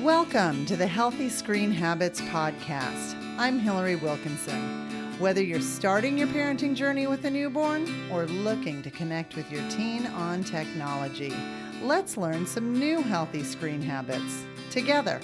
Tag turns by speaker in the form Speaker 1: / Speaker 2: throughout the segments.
Speaker 1: Welcome to the Healthy Screen Habits Podcast. I'm Hillary Wilkinson. Whether you're starting your parenting journey with a newborn or looking to connect with your teen on technology, let's learn some new healthy screen habits together.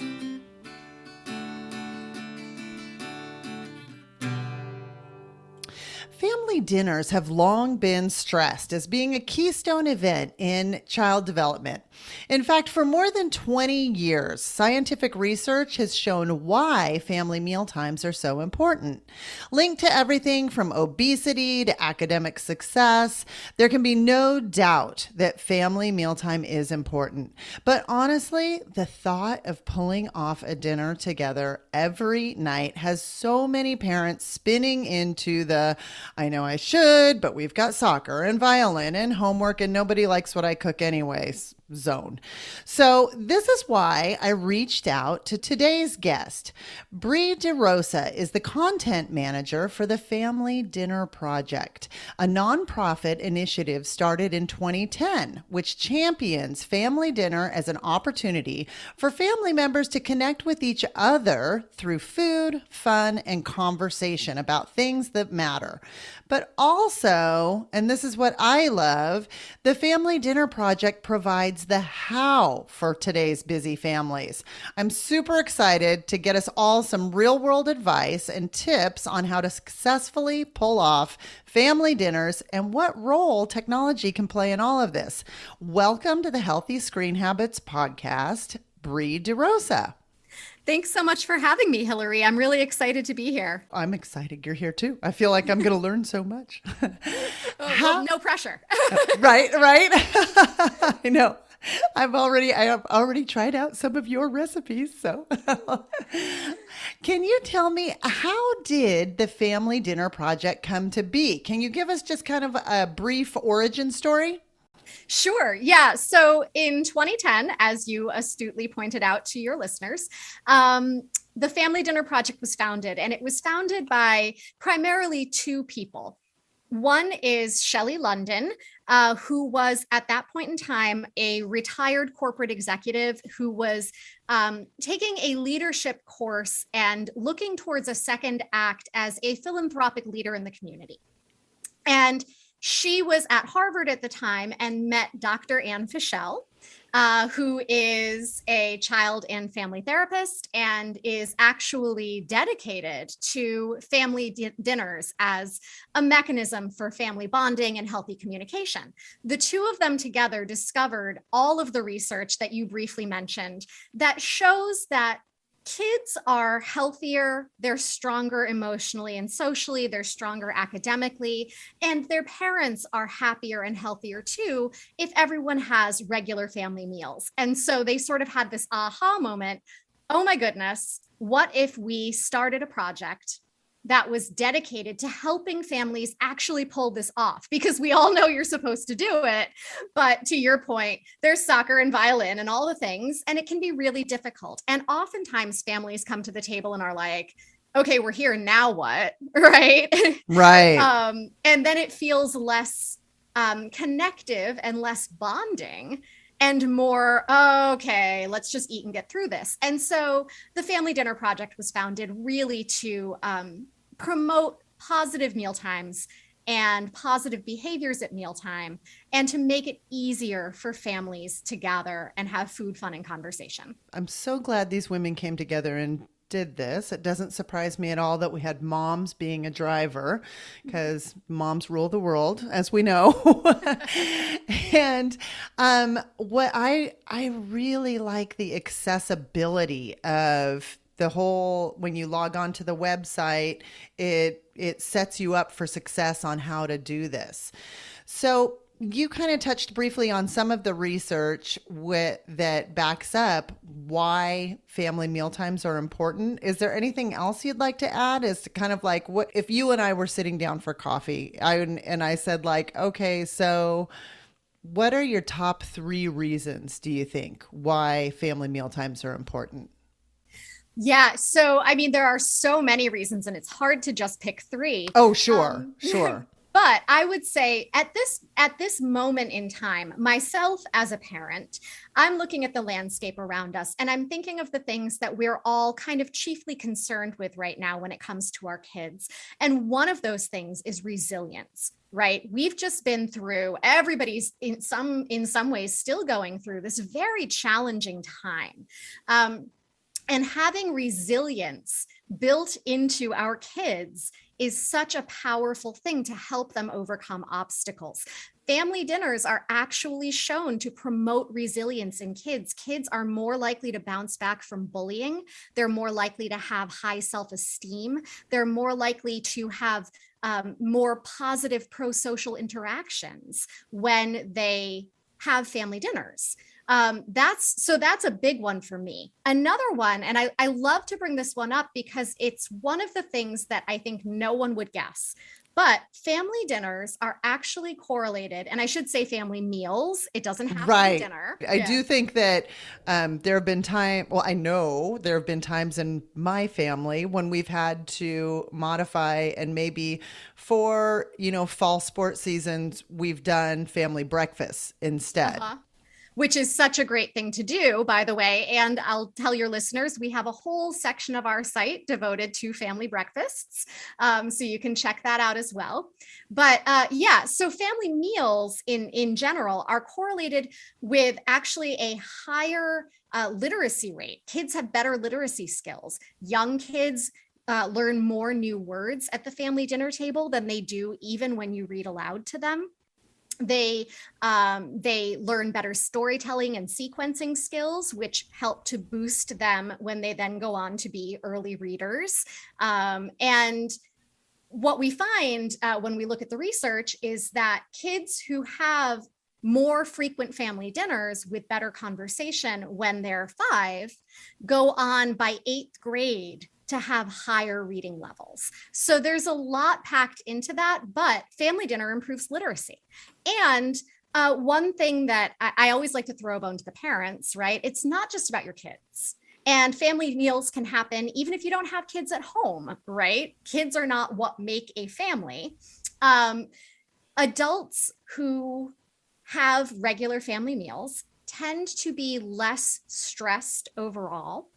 Speaker 1: Family dinners have long been stressed as being a keystone event in child development. In fact, for more than 20 years, scientific research has shown why family mealtimes are so important. Linked to everything from obesity to academic success, there can be no doubt that family mealtime is important. But honestly, the thought of pulling off a dinner together every night has so many parents spinning into the I know I should, but we've got soccer and violin and homework and nobody likes what I cook anyways zone. So this is why I reached out to today's guest. Bri DeRosa is the content manager for the Family Dinner Project, a nonprofit initiative started in 2010, which champions family dinner as an opportunity for family members to connect with each other through food, fun, and conversation about things that matter. But also, and this is what I love, the Family Dinner Project provides the how for today's busy families. I'm super excited to get us all some real world advice and tips on how to successfully pull off family dinners and what role technology can play in all of this. Welcome to the Healthy Screen Habits Podcast, Bri DeRosa.
Speaker 2: Thanks so much for having me, Hillary. I'm really excited to be here.
Speaker 1: I'm excited you're here too. I feel like I'm going to learn so much.
Speaker 2: Well, no pressure.
Speaker 1: Right. I know. I have already tried out some of your recipes. So can you tell me, how did the Family Dinner Project come to be? Can you give us just kind of a brief origin story?
Speaker 2: Sure. Yeah. So in 2010, as you astutely pointed out to your listeners, the Family Dinner Project was founded, and it was founded by primarily two people. One is Shelley London, who was at that point in time a retired corporate executive who was taking a leadership course and looking towards a second act as a philanthropic leader in the community. And she was at Harvard at the time and met Dr. Ann Fischel, who is a child and family therapist and is actually dedicated to family dinners as a mechanism for family bonding and healthy communication. The two of them together discovered all of the research that you briefly mentioned that shows that kids are healthier, they're stronger emotionally and socially, they're stronger academically, and their parents are happier and healthier too if everyone has regular family meals. And so they sort of had this aha moment. Oh my goodness, what if we started a project that was dedicated to helping families actually pull this off? Because we all know you're supposed to do it. But to your point, there's soccer and violin and all the things, and it can be really difficult. And oftentimes families come to the table and are like, okay, we're here, now what? Right.
Speaker 1: Right.
Speaker 2: And then it feels less connective and less bonding and more, okay, let's just eat and get through this. And so the Family Dinner Project was founded really to promote positive mealtimes and positive behaviors at mealtime, and to make it easier for families to gather and have food, fun, and conversation.
Speaker 1: I'm so glad these women came together and did this. It doesn't surprise me at all that we had moms being a driver, because moms rule the world, as we know. And what I really like the accessibility of the whole, when you log on to the website, it sets you up for success on how to do this. So you kind of touched briefly on some of the research that backs up why family mealtimes are important. Is there anything else you'd like to add? Is to kind of like, what if you and I were sitting down for coffee and I said like, okay, so what are your top 3 reasons, do you think, why family mealtimes are important?
Speaker 2: Yeah. So, I mean, there are so many reasons, and it's hard to just pick 3.
Speaker 1: Oh, sure.
Speaker 2: But I would say at this moment in time, myself as a parent, I'm looking at the landscape around us and I'm thinking of the things that we're all kind of chiefly concerned with right now when it comes to our kids. And one of those things is resilience. Right. We've just been through, everybody's in some ways still going through this very challenging time. And having resilience built into our kids is such a powerful thing to help them overcome obstacles. Family dinners are actually shown to promote resilience in kids. Kids are more likely to bounce back from bullying. They're more likely to have high self-esteem. They're more likely to have more positive pro-social interactions when they have family dinners. That's a big one for me. Another one, and I love to bring this one up because it's one of the things that I think no one would guess. But family dinners are actually correlated, and I should say family meals. It doesn't have to be dinner.
Speaker 1: I do think that there have been I know there have been times in my family when we've had to modify, and maybe for, fall sports seasons, we've done family breakfasts instead.
Speaker 2: Which is such a great thing to do, by the way. And I'll tell your listeners, we have a whole section of our site devoted to family breakfasts. So you can check that out as well. But so family meals in general are correlated with actually a higher literacy rate. Kids have better literacy skills. Young kids learn more new words at the family dinner table than they do even when you read aloud to them. They learn better storytelling and sequencing skills, which help to boost them when they then go on to be early readers. And what we find when we look at the research is that kids who have more frequent family dinners with better conversation when they're 5 go on by 8th grade to have higher reading levels. So there's a lot packed into that, but family dinner improves literacy. And one thing that I always like to throw a bone to the parents, right? It's not just about your kids. And family meals can happen even if you don't have kids at home, right? Kids are not what make a family. Adults who have regular family meals tend to be less stressed overall.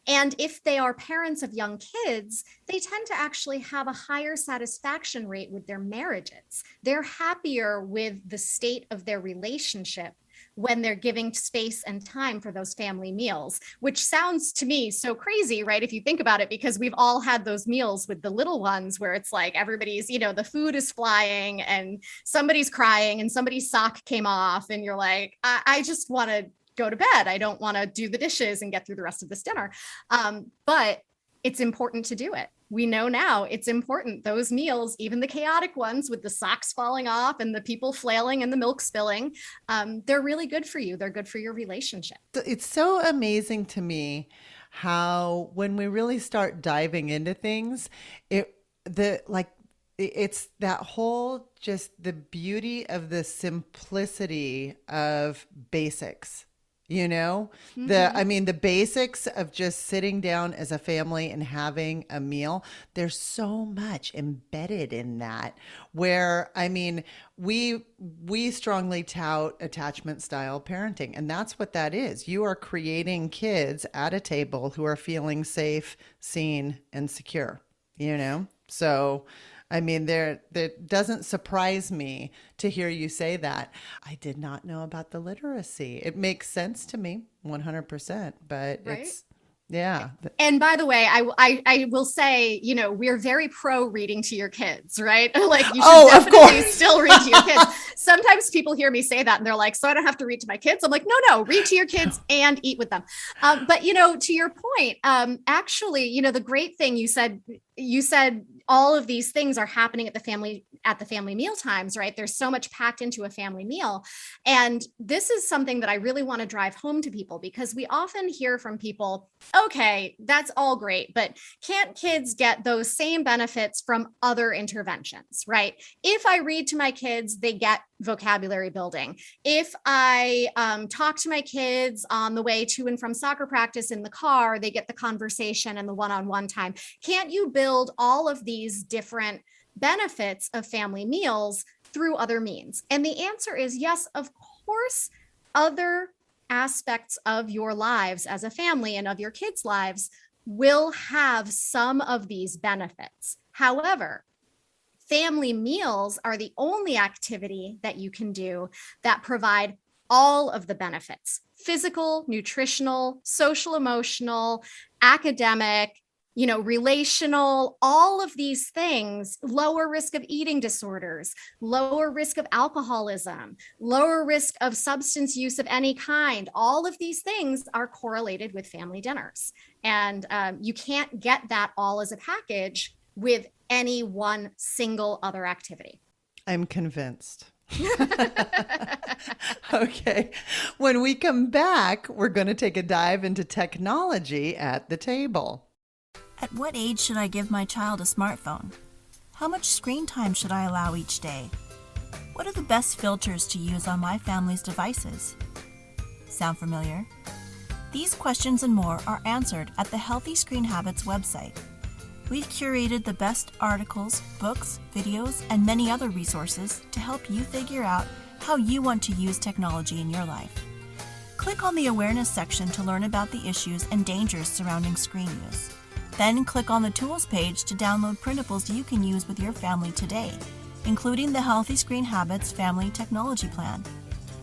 Speaker 2: And if they are parents of young kids, they tend to actually have a higher satisfaction rate with their marriages. They're happier with the state of their relationship when they're giving space and time for those family meals, which sounds to me so crazy, right? If you think about it, because we've all had those meals with the little ones where it's like everybody's, the food is flying and somebody's crying and somebody's sock came off and you're like, I just want to go to bed. I don't want to do the dishes and get through the rest of this dinner. But it's important to do it. We know now it's important. Those meals, even the chaotic ones with the socks falling off and the people flailing and the milk spilling, they're really good for you. They're good for your relationship.
Speaker 1: It's so amazing to me how when we really start diving into things, it's that whole, just the beauty of the simplicity of basics. The basics of just sitting down as a family and having a meal, there's so much embedded in that where, we strongly tout attachment style parenting, and that's what that is. You are creating kids at a table who are feeling safe, seen, and secure, So that doesn't surprise me to hear you say that. I did not know about the literacy. It makes sense to me 100%, but right? Yeah.
Speaker 2: And by the way, I will say, we're very pro reading to your kids, right? Like you should definitely still read to your kids. Sometimes people hear me say that and they're like, so I don't have to read to my kids. I'm like, no, read to your kids and eat with them. But, to your point, actually, the great thing you said all of these things are happening at the family meal times, right? There's so much packed into a family meal. And this is something that I really want to drive home to people because we often hear from people, okay, that's all great, but can't kids get those same benefits from other interventions, right? If I read to my kids, they get vocabulary building. If I talk to my kids on the way to and from soccer practice in the car, they get the conversation and the one-on-one time. Can't you build all of these different benefits of family meals through other means? And the answer is yes, of course, other aspects of your lives as a family and of your kids' lives will have some of these benefits. However, family meals are the only activity that you can do that provide all of the benefits: physical, nutritional, social, emotional, academic, relational, all of these things, lower risk of eating disorders, lower risk of alcoholism, lower risk of substance use of any kind. All of these things are correlated with family dinners. And you can't get that all as a package with any one single other activity.
Speaker 1: I'm convinced. Okay. When we come back, we're going to take a dive into technology at the table.
Speaker 3: At what age should I give my child a smartphone? How much screen time should I allow each day? What are the best filters to use on my family's devices? Sound familiar? These questions and more are answered at the Healthy Screen Habits website. We've curated the best articles, books, videos, and many other resources to help you figure out how you want to use technology in your life. Click on the awareness section to learn about the issues and dangers surrounding screen use. Then click on the Tools page to download printables you can use with your family today, including the Healthy Screen Habits Family Technology Plan.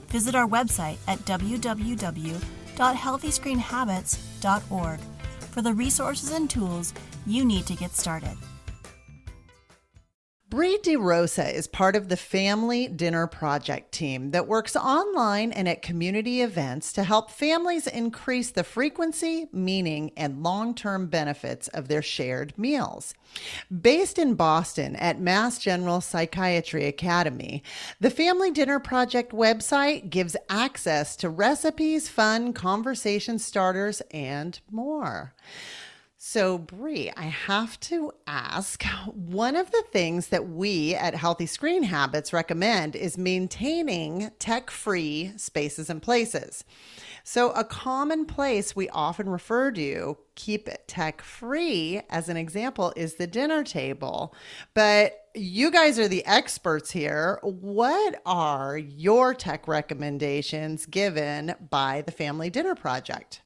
Speaker 3: Visit our website at www.healthyscreenhabits.org for the resources and tools you need to get started.
Speaker 1: Bri DeRosa is part of the Family Dinner Project team that works online and at community events to help families increase the frequency, meaning, and long-term benefits of their shared meals. Based in Boston at Mass General Psychiatry Academy, the Family Dinner Project website gives access to recipes, fun, conversation starters, and more. So, Bri, I have to ask, one of the things that we at Healthy Screen Habits recommend is maintaining tech-free spaces and places. So a common place we often refer to, keep it tech-free, as an example, is the dinner table. But you guys are the experts here. What are your tech recommendations given by the Family Dinner Project?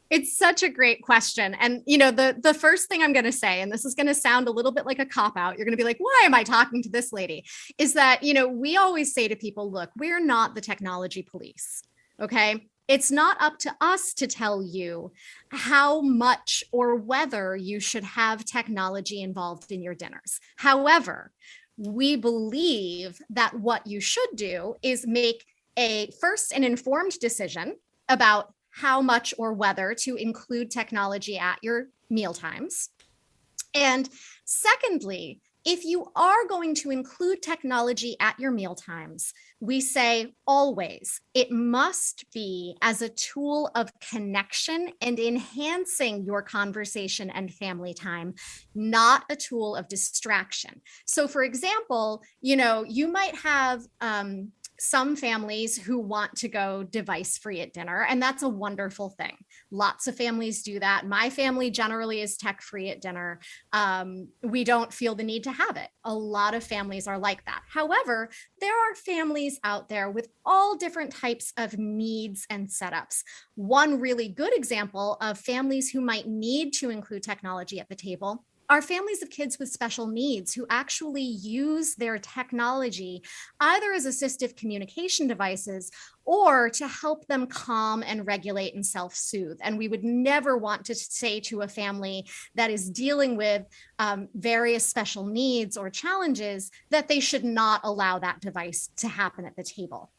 Speaker 2: It's such a great question. And, the first thing I'm going to say, and this is going to sound a little bit like a cop-out, you're going to be like, why am I talking to this lady? Is that, we always say to people, look, we're not the technology police. Okay. It's not up to us to tell you how much or whether you should have technology involved in your dinners. However, we believe that what you should do is make an informed decision about how much or whether to include technology at your mealtimes. And secondly, if you are going to include technology at your mealtimes, we say always, it must be as a tool of connection and enhancing your conversation and family time, not a tool of distraction. So for example, you might have some families who want to go device-free at dinner, and that's a wonderful thing. Lots of families do that. My family generally is tech-free at dinner. We don't feel the need to have it. A lot of families are like that. However, there are families out there with all different types of needs and setups. One really good example of families who might need to include technology at the table are families of kids with special needs who actually use their technology either as assistive communication devices or to help them calm and regulate and self-soothe. And we would never want to say to a family that is dealing with various special needs or challenges that they should not allow that device to happen at the table.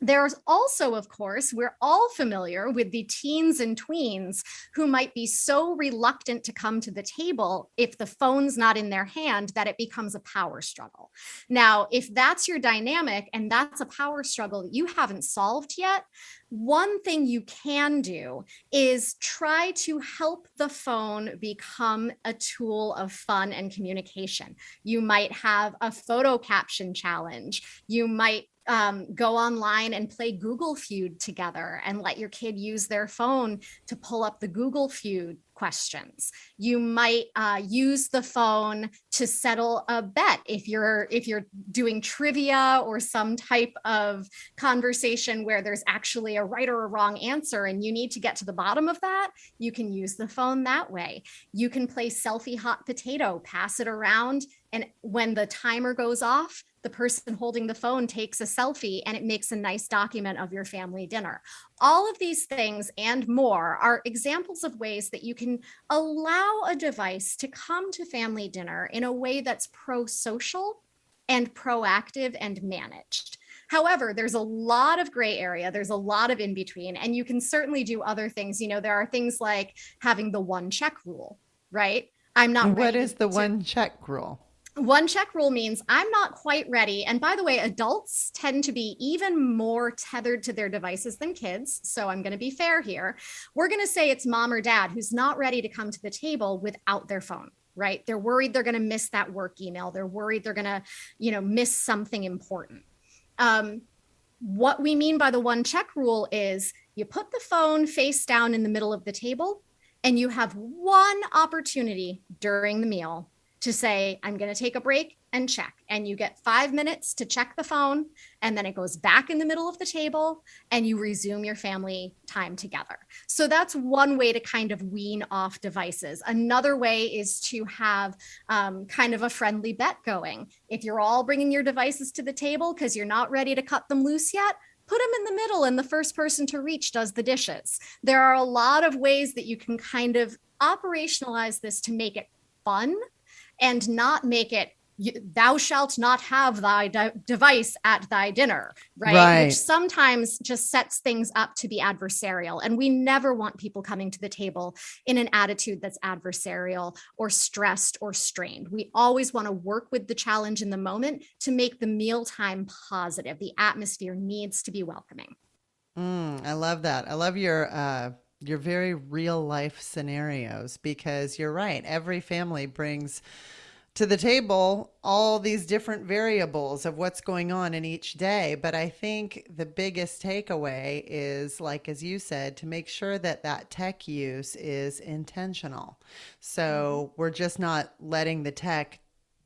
Speaker 2: There's also, of course, we're all familiar with the teens and tweens who might be so reluctant to come to the table if the phone's not in their hand that it becomes a power struggle. Now, if that's your dynamic and that's a power struggle that you haven't solved yet, one thing you can do is try to help the phone become a tool of fun and communication. You might have a photo caption challenge. You might go online and play Google Feud together and let your kid use their phone to pull up the Google Feud questions. You might use the phone to settle a bet if you're doing trivia or some type of conversation where there's actually a right or a wrong answer and you need to get to the bottom of that. You can use the phone that way. You can play selfie hot potato, pass it around, and when the timer goes off, the person holding the phone takes a selfie and it makes a nice document of your family dinner. All of these things and more are examples of ways that you can allow a device to come to family dinner in a way that's pro-social and proactive and managed. However, there's a lot of gray area. There's a lot of in between, and you can certainly do other things. There are things like having the one check rule, right? I'm not.
Speaker 1: What is the one check rule?
Speaker 2: One check rule means I'm not quite ready. And by the way, adults tend to be even more tethered to their devices than kids. So I'm going to be fair here. We're going to say it's mom or dad who's not ready to come to the table without their phone, right? They're worried they're going to miss that work email. They're worried they're going to, miss something important. What we mean by the one check rule is you put the phone face down in the middle of the table and you have one opportunity during the meal to say, I'm going to take a break and check. And you get 5 minutes to check the phone. And then it goes back in the middle of the table and you resume your family time together. So that's one way to kind of wean off devices. Another way is to have kind of a friendly bet going. If you're all bringing your devices to the table because you're not ready to cut them loose yet, put them in the middle and the first person to reach does the dishes. There are a lot of ways that you can kind of operationalize this to make it fun and not make it, thou shalt not have thy device at thy dinner, right? Which sometimes just sets things up to be adversarial. And we never want people coming to the table in an attitude that's adversarial or stressed or strained. We always want to work with the challenge in the moment to make the mealtime positive. The atmosphere needs to be welcoming.
Speaker 1: I love that. I love your very real life scenarios, because you're right. Every family brings to the table all these different variables of what's going on in each day. But I think the biggest takeaway is, like, as you said, to make sure that that tech use is intentional. So we're just not letting the tech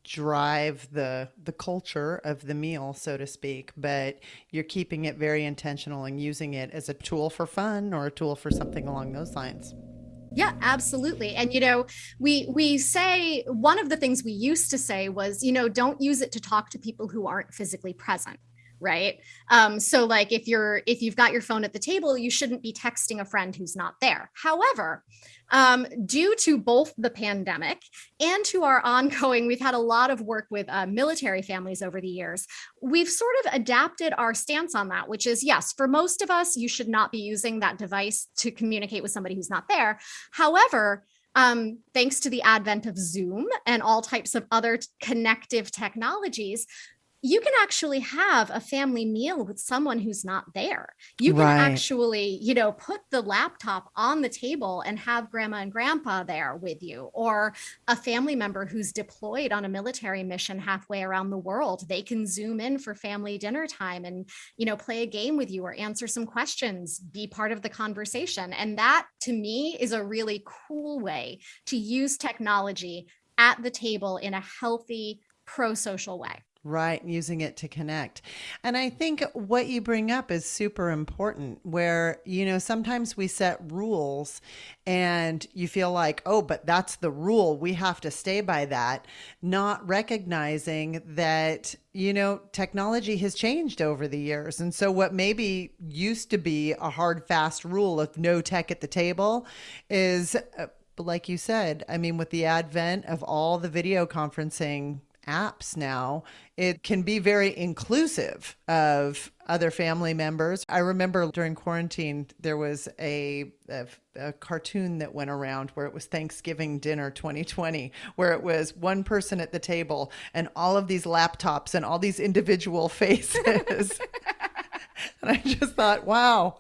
Speaker 1: drive the culture of the meal, so to speak, but you're keeping it very intentional and using it as a tool for fun or a tool for something along those lines.
Speaker 2: Yeah, absolutely. And, we say, one of the things we used to say was, don't use it to talk to people who aren't physically present. Right. So like if you've got your phone at the table, you shouldn't be texting a friend who's not there. However, due to both the pandemic and to our we've had a lot of work with military families over the years. We've sort of adapted our stance on that, which is, yes, for most of us, you should not be using that device to communicate with somebody who's not there. However, thanks to the advent of Zoom and all types of other connective technologies, you can actually have a family meal with someone who's not there. You can actually, put the laptop on the table and have grandma and grandpa there with you, or a family member who's deployed on a military mission halfway around the world. They can Zoom in for family dinner time and, play a game with you or answer some questions, be part of the conversation. And that, to me, is a really cool way to use technology at the table in a healthy, pro-social way.
Speaker 1: Right, using it to connect. And I think what you bring up is super important, where, sometimes we set rules and you feel like, oh, but that's the rule, we have to stay by that, not recognizing that, technology has changed over the years. And so what maybe used to be a hard, fast rule of no tech at the table is, like you said, with the advent of all the video conferencing apps now, it can be very inclusive of other family members. I remember during quarantine, there was a cartoon that went around where it was Thanksgiving dinner 2020, where it was one person at the table and all of these laptops and all these individual faces. And I just thought, wow,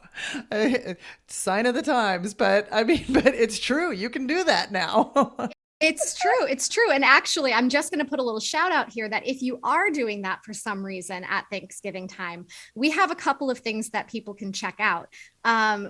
Speaker 1: sign of the times. But it's true. You can do that now.
Speaker 2: It's true. It's true. And actually, I'm just going to put a little shout out here that if you are doing that for some reason at Thanksgiving time, we have a couple of things that people can check out.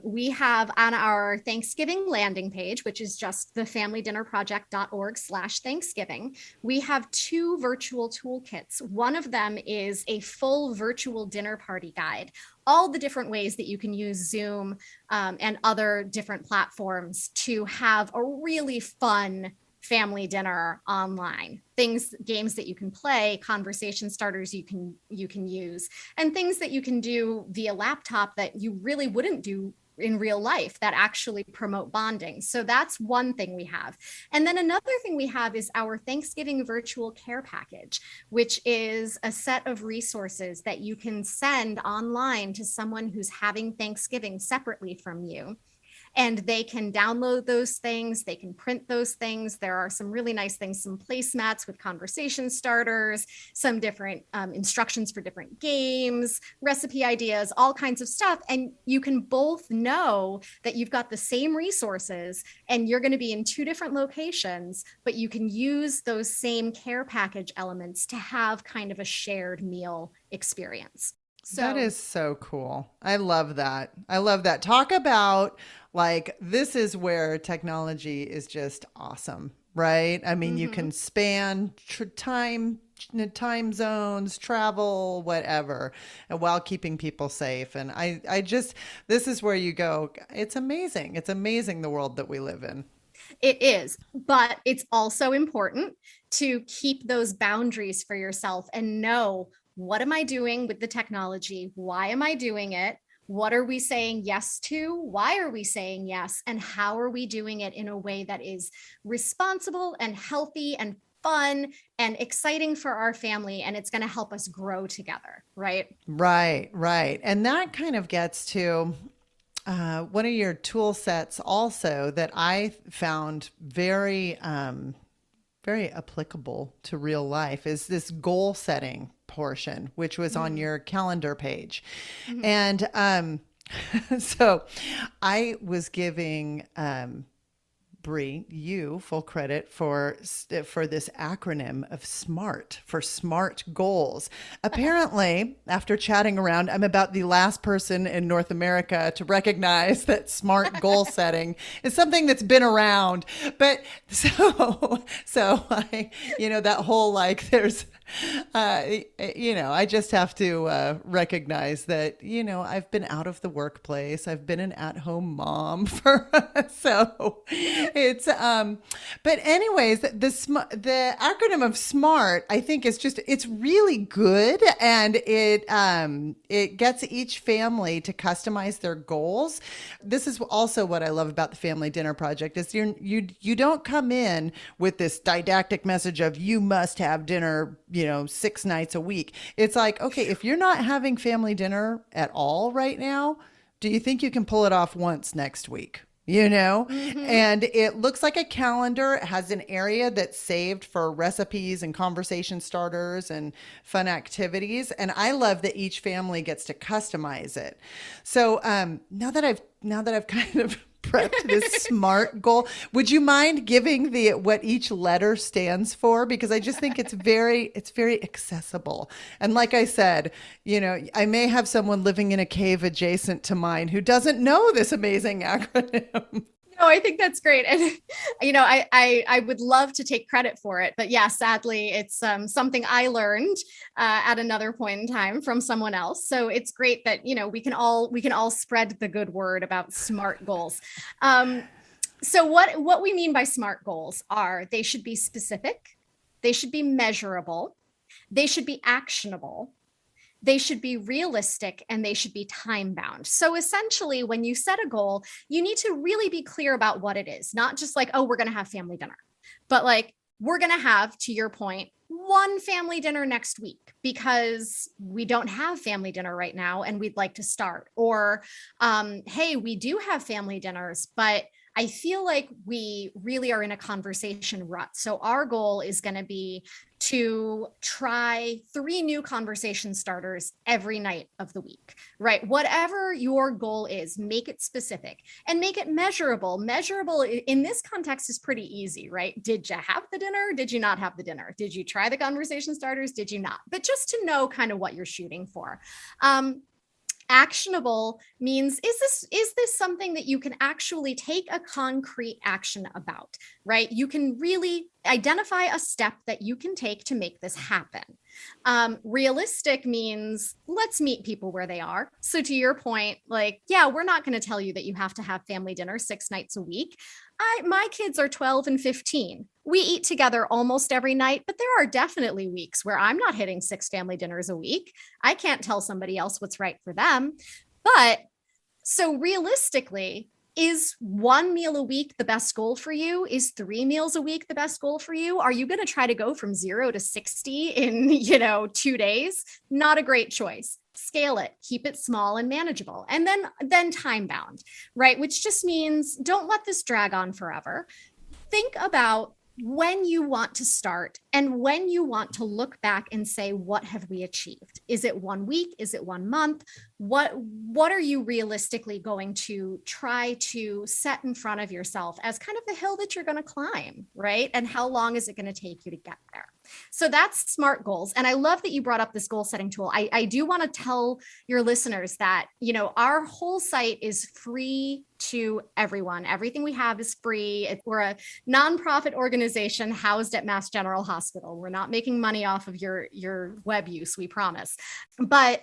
Speaker 2: We have on our Thanksgiving landing page, which is just thefamilydinnerproject.org/Thanksgiving. We have 2 virtual toolkits. One of them is a full virtual dinner party guide, all the different ways that you can use Zoom and other different platforms to have a really fun family dinner online. Things, games that you can play, conversation starters you can use, and things that you can do via laptop that you really wouldn't do in real life that actually promote bonding. So that's one thing we have. And then another thing we have is our Thanksgiving virtual care package, which is a set of resources that you can send online to someone who's having Thanksgiving separately from you. And they can download those things. They can print those things. There are some really nice things, some placemats with conversation starters, some different instructions for different games, recipe ideas, all kinds of stuff. And you can both know that you've got the same resources and you're going to be in 2 different locations, but you can use those same care package elements to have kind of a shared meal experience.
Speaker 1: So that is so cool. I love that. I love that. Talk about like, this is where technology is just awesome, right? I mean, you can span time zones, travel, whatever, and while keeping people safe. And I just, this is where you go, it's amazing. It's amazing the world that we live in.
Speaker 2: It is, but it's also important to keep those boundaries for yourself and know, what am I doing with the technology? Why am I doing it? What are we saying yes to? Why are we saying yes? And how are we doing it in a way that is responsible and healthy and fun and exciting for our family? And it's going to help us grow together, right?
Speaker 1: Right, right. And that kind of gets to one of your tool sets also that I found very, very applicable to real life is this goal setting portion, which was on your calendar page. And so I was giving Bri, you full credit for this acronym of SMART, for SMART goals. Apparently, after chatting around, I'm about the last person in North America to recognize that SMART goal setting is something that's been around. But so I, that whole like, there's, I just have to recognize that, I've been out of the workplace. I've been an at-home mom so it's, but anyways, the acronym of SMART, I think it's really good. And it gets each family to customize their goals. This is also what I love about the Family Dinner Project is you don't come in with this didactic message of you must have dinner, 6 nights a week. It's like, okay, if you're not having family dinner at all right now, do you think you can pull it off once next week? And it looks like a calendar. It has an area that's saved for recipes and conversation starters and fun activities. And I love that each family gets to customize it. So now that I've kind of prepped this SMART goal, would you mind giving what each letter stands for? Because I just think it's very accessible. And like I said, I may have someone living in a cave adjacent to mine who doesn't know this amazing acronym.
Speaker 2: No, I think that's great. And, I would love to take credit for it, but yeah, sadly, it's something I learned at another point in time from someone else. So it's great that, we can all spread the good word about SMART goals. So what we mean by SMART goals are they should be specific, they should be measurable, they should be actionable, they should be realistic, and they should be time bound. So essentially, when you set a goal, you need to really be clear about what it is, not just like, oh, we're going to have family dinner, but like, we're going to have, to your point, one family dinner next week because we don't have family dinner right now and we'd like to start. Or, hey, we do have family dinners, but I feel like we really are in a conversation rut. So our goal is going to be to try 3 new conversation starters every night of the week, right? Whatever your goal is, make it specific and make it measurable. Measurable in this context is pretty easy, right? Did you have the dinner? Did you not have the dinner? Did you try the conversation starters? Did you not? But just to know kind of what you're shooting for. Actionable means, is this something that you can actually take a concrete action about, right? You can really identify a step that you can take to make this happen. Realistic means, let's meet people where they are. So to your point, like, yeah, we're not going to tell you that you have to have family dinner 6 nights a week. My kids are 12 and 15. We eat together almost every night, but there are definitely weeks where I'm not hitting 6 family dinners a week. I can't tell somebody else what's right for them. But so realistically, is 1 meal a week the best goal for you? Is 3 meals a week the best goal for you? Are you going to try to go from 0 to 60 in, 2 days? Not a great choice. Scale it, keep it small and manageable, and then time bound, right? Which just means don't let this drag on forever. Think about when you want to start and when you want to look back and say, what have we achieved? Is it 1 week? Is it 1 month? What are you realistically going to try to set in front of yourself as kind of the hill that you're going to climb, right? And how long is it going to take you to get there? So that's SMART goals. And I love that you brought up this goal setting tool. I do want to tell your listeners that, our whole site is free to everyone. Everything we have is free. We're a nonprofit organization housed at Mass General Hospital. We're not making money off of your web use, we promise. But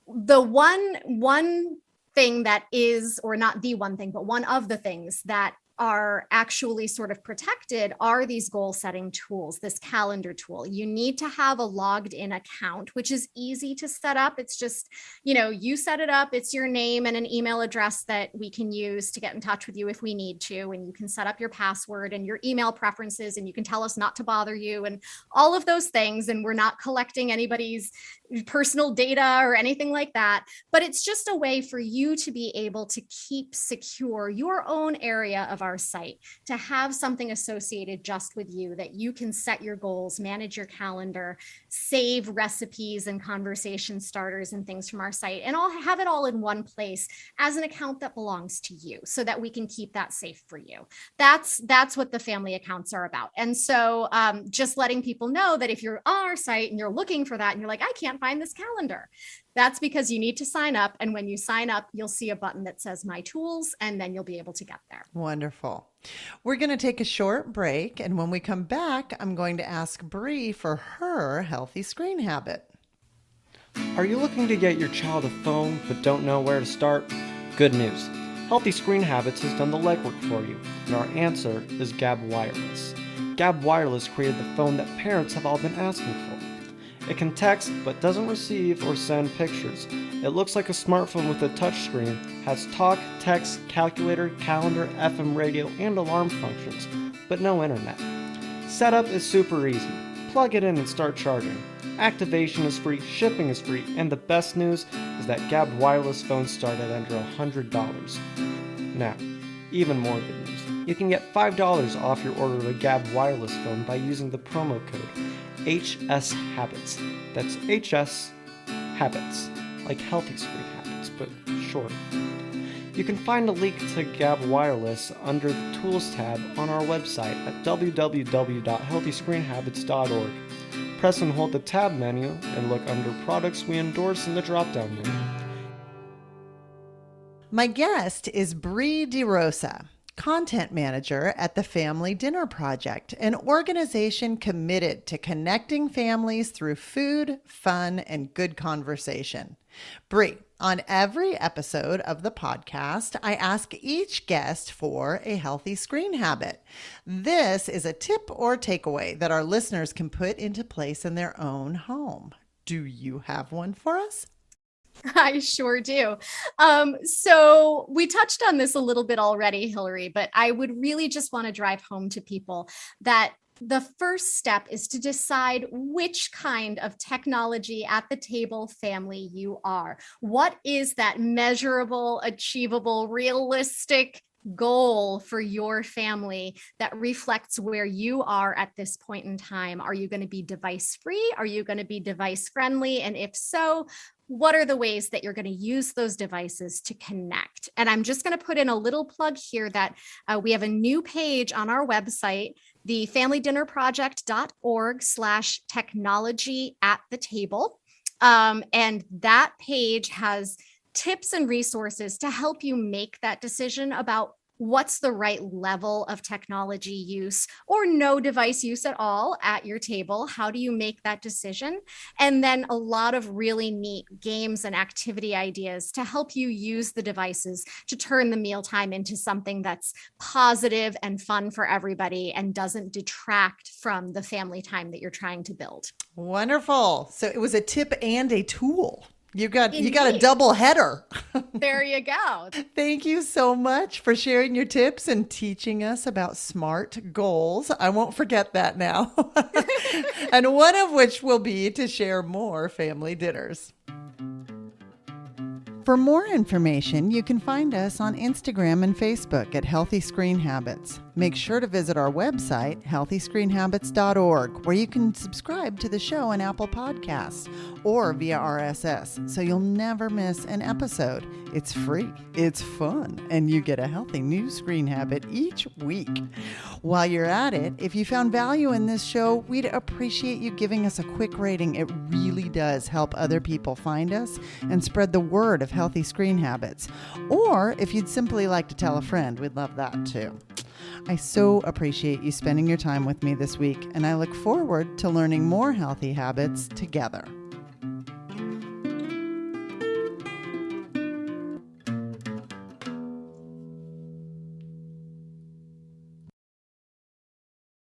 Speaker 2: the one thing that is, or not the one thing, but one of the things that are actually sort of protected are these goal setting tools, this calendar tool. You need to have a logged in account, which is easy to set up. It's just, you set it up, it's your name and an email address that we can use to get in touch with you if we need to. And you can set up your password and your email preferences, and you can tell us not to bother you and all of those things. And we're not collecting anybody's personal data or anything like that. But it's just a way for you to be able to keep secure your own area of our site, to have something associated just with you that you can set your goals, manage your calendar, save recipes and conversation starters and things from our site, and have it all in one place as an account that belongs to you so that we can keep that safe for you. That's what the family accounts are about. And so just letting people know that if you're on our site and you're looking for that and you're like, I can't find this calendar, that's because you need to sign up. And when you sign up, you'll see a button that says My Tools, and then you'll be able to get there.
Speaker 1: Wonderful. We're going to take a short break. And when we come back, I'm going to ask Bri for her healthy screen habit.
Speaker 4: Are you looking to get your child a phone but don't know where to start? Good news. Healthy Screen Habits has done the legwork for you, and our answer is Gab Wireless. Gab Wireless created the phone that parents have all been asking for. It can text but doesn't receive or send pictures. It looks like a smartphone with a touchscreen, has talk, text, calculator, calendar, FM radio, and alarm functions, but no internet. Setup is super easy. Plug it in and start charging. Activation is free, shipping is free, and the best news is that Gab Wireless phones start at under $100. Now, even more good news. You can get $5 off your order of a Gab Wireless phone by using the promo code HS Habits. That's HS Habits, like healthy screen habits, but short. You can find a link to Gab Wireless under the Tools tab on our website at www.healthyscreenhabits.org. Press and hold the tab menu and look under Products We Endorse in the drop-down menu.
Speaker 1: My guest is Bri DeRosa, Content Manager at the Family Dinner Project, an organization committed to connecting families through food, fun, and good conversation. Bri, on every episode of the podcast, I ask each guest for a healthy screen habit. This is a tip or takeaway that our listeners can put into place in their own home. Do you have one for us?
Speaker 2: I sure do. So we touched on this a little bit already, Hillary, but I would really just want to drive home to people that the first step is to decide which kind of technology at the table family you are. What is that measurable, achievable, realistic goal for your family that reflects where you are at this point in time? Are you going to be device free? Are you going to be device friendly? And if so, what are the ways that you're going to use those devices to connect? And I'm just going to put in a little plug here that we have a new page on our website, the familydinnerproject.org/technology at the table. And that page has tips and resources to help you make that decision about what's the right level of technology use or no device use at all at your table. How do you make that decision? And then a lot of really neat games and activity ideas to help you use the devices to turn the mealtime into something that's positive and fun for everybody and doesn't detract from the family time that you're trying to build.
Speaker 1: Wonderful. So it was a tip and a tool. You got
Speaker 2: Indeed.
Speaker 1: a double header.
Speaker 2: There you go.
Speaker 1: Thank you so much for sharing your tips and teaching us about SMART goals. I won't forget that now. And one of which will be to share more family dinners. For more information, you can find us on Instagram and Facebook at Healthy Screen Habits. Make sure to visit our website, healthyscreenhabits.org, where you can subscribe to the show on Apple Podcasts or via RSS, so you'll never miss an episode. It's free, it's fun, and you get a healthy new screen habit each week. While you're at it, if you found value in this show, we'd appreciate you giving us a quick rating. It really does help other people find us and spread the word of healthy screen habits. Or if you'd simply like to tell a friend, we'd love that too. I so appreciate you spending your time with me this week, and I look forward to learning more healthy habits together.